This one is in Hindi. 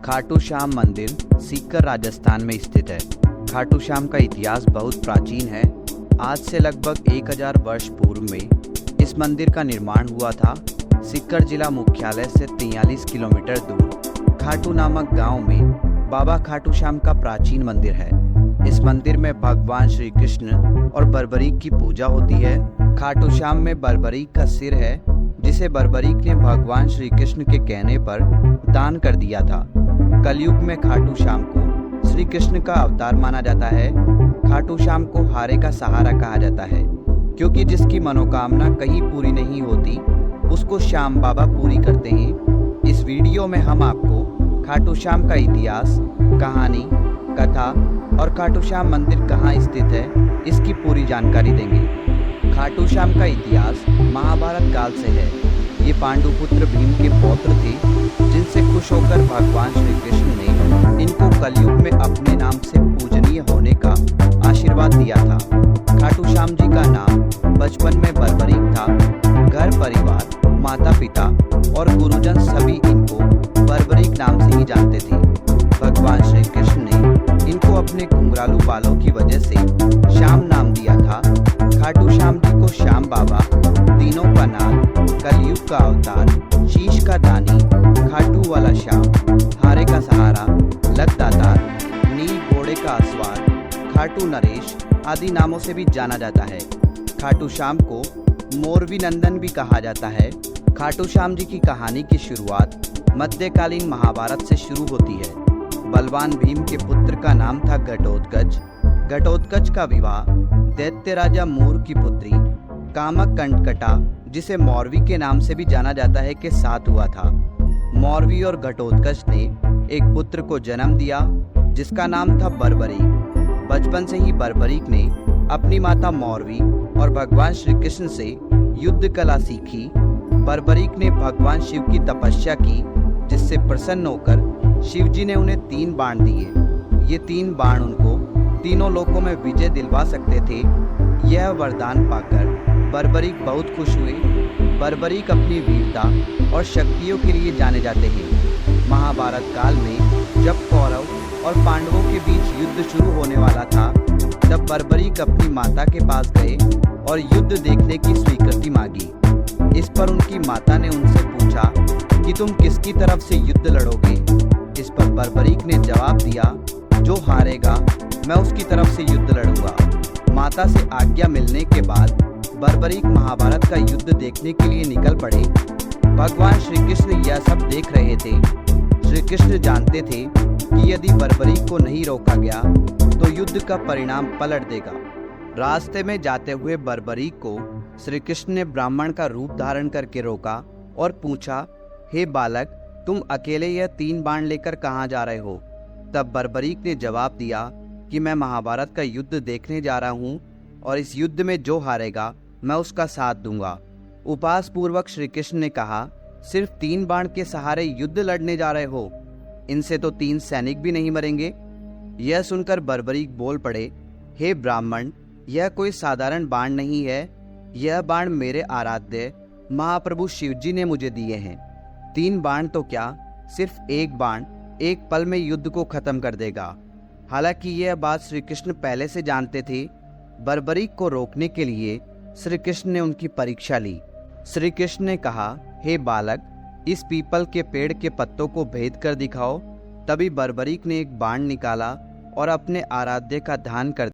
खाटू श्याम मंदिर सीकर राजस्थान में स्थित है। खाटू श्याम का इतिहास बहुत प्राचीन है। आज से लगभग 1000 वर्ष पूर्व में इस मंदिर का निर्माण हुआ था। सीकर जिला मुख्यालय से 43 किलोमीटर दूर खाटू नामक गांव में बाबा खाटू श्याम का प्राचीन मंदिर है। इस मंदिर में भगवान श्री कृष्ण और बर्बरीक की पूजा होती है। खाटू श्याम में बर्बरीक का सिर है, जिसे बर्बरीक ने भगवान श्री कृष्ण के कहने पर दान कर दिया था। कलयुग में खाटू श्याम को श्री कृष्ण का अवतार माना जाता है। खाटू श्याम को हारे का सहारा कहा जाता है, क्योंकि जिसकी मनोकामना कहीं पूरी नहीं होती उसको श्याम बाबा पूरी करते हैं। इस वीडियो में हम आपको खाटू श्याम का इतिहास, कहानी, कथा और खाटू श्याम मंदिर कहाँ स्थित है, इसकी पूरी जानकारी देंगे। खाटू श्याम का इतिहास महाभारत काल से है। ये पांडुपुत्र भीम के पौत्र थे, जिनसे खुश होकर भगवान श्री कृष्ण ने इनको कलयुग में अपने नाम से पूजनीय होने का आशीर्वाद दिया था। खाटू श्याम जी का नाम बचपन में बर्बरीक था। घर परिवार, माता पिता और गुरुजन सभी इनको बर्बरीक नाम से ही जानते थे। भगवान श्री कृष्ण ने इनको अपने घुंघरालू बालों की वजह से श्याम नाम दिया था। खाटू श्याम जी को श्याम बाबा, तीनों का नाम, कलयुग का अवतार, शीश का दानी, खाटू वाला श्याम, हारे का सहारा, लक दातार, नील घोड़े का अस्वार, खाटू नरेश आदि नामों से भी जाना जाता है। खाटू श्याम को मोरवी नंदन भी कहा जाता है। खाटू श्याम जी की कहानी की शुरुआत मध्यकालीन महाभारत से शुरू होती है। बलवान भीम के पुत्र का नाम था घटोत्कच। घटोत्कच का विवाह दैत्य राजा मूर की पुत्री कामक कंटकटा, जिसे मौरवी के नाम से भी जाना जाता है, के साथ हुआ था। मौरवी और घटोत्कच ने एक पुत्र को जन्म दिया, जिसका नाम था बर्बरीक। बचपन से ही बर्बरीक ने अपनी माता मौरवी और भगवान श्री कृष्ण से युद्ध कला सीखी। बर्बरीक ने भगवान शिव की तपस्या की, जिससे प्रसन्न होकर शिव जी ने उन्हें 3 बाण दिए। ये 3 बाण उनको तीनों लोकों में विजय दिलवा सकते थे। यह वरदान पाकर बर्बरीक बहुत खुश हुए। बर्बरीक अपनी वीरता और शक्तियों के लिए जाने जाते हैं। महाभारत काल में जब कौरव और पांडवों के बीच युद्ध शुरू होने वाला था, तब बर्बरीक अपनी माता के पास गए और युद्ध देखने की स्वीकृति मांगी। इस पर उनकी माता ने उनसे पूछा कि तुम किसकी तरफ से युद्ध लड़ोगे। इस पर बर्बरीक ने जवाब दिया, जो हारेगा मैं उसकी तरफ से युद्ध लड़ूंगा। माता से आज्ञा मिलने के बाद बर्बरीक महाभारत का युद्ध देखने के लिए निकल पड़े। भगवान श्री कृष्ण यह सब देख रहे थे। श्री कृष्ण जानते थे कि यदि बर्बरीक को नहीं रोका गया तो युद्ध का परिणाम पलट देगा। रास्ते में जाते हुए बर्बरीक को श्री कृष्ण ने ब्राह्मण का रूप धारण करके रोका और पूछा, हे बालक, तुम अकेले यह 3 बाण लेकर कहाँ जा रहे हो? तब बर्बरीक ने जवाब दिया कि मैं महाभारत का युद्ध देखने जा रहा हूँ और इस युद्ध में जो हारेगा मैं उसका साथ दूंगा। उपहास पूर्वक श्री कृष्ण ने कहा, सिर्फ 3 बाण के सहारे युद्ध लड़ने जा रहे हो? इनसे तो 3 सैनिक भी नहीं मरेंगे। यह सुनकर बर्बरीक बोल पड़े, हे ब्राह्मण, यह कोई साधारण बाण नहीं है। यह बाण मेरे आराध्य महाप्रभु शिवजी ने मुझे दिए हैं। 3 बाण तो क्या, सिर्फ एक बाण एक पल में युद्ध को खत्म कर देगा। हालांकि यह बात श्री कृष्ण पहले से जानते थे। बर्बरीक को रोकने के लिए श्री कृष्ण ने उनकी परीक्षा ली। श्री कृष्ण ने कहा, हे बालक, इस पीपल के पेड़ के पत्तों को भेद कर दिखाओ। तभी बर्बरीक ने एक बाण निकाला और अपने आराध्य का ध्यान कर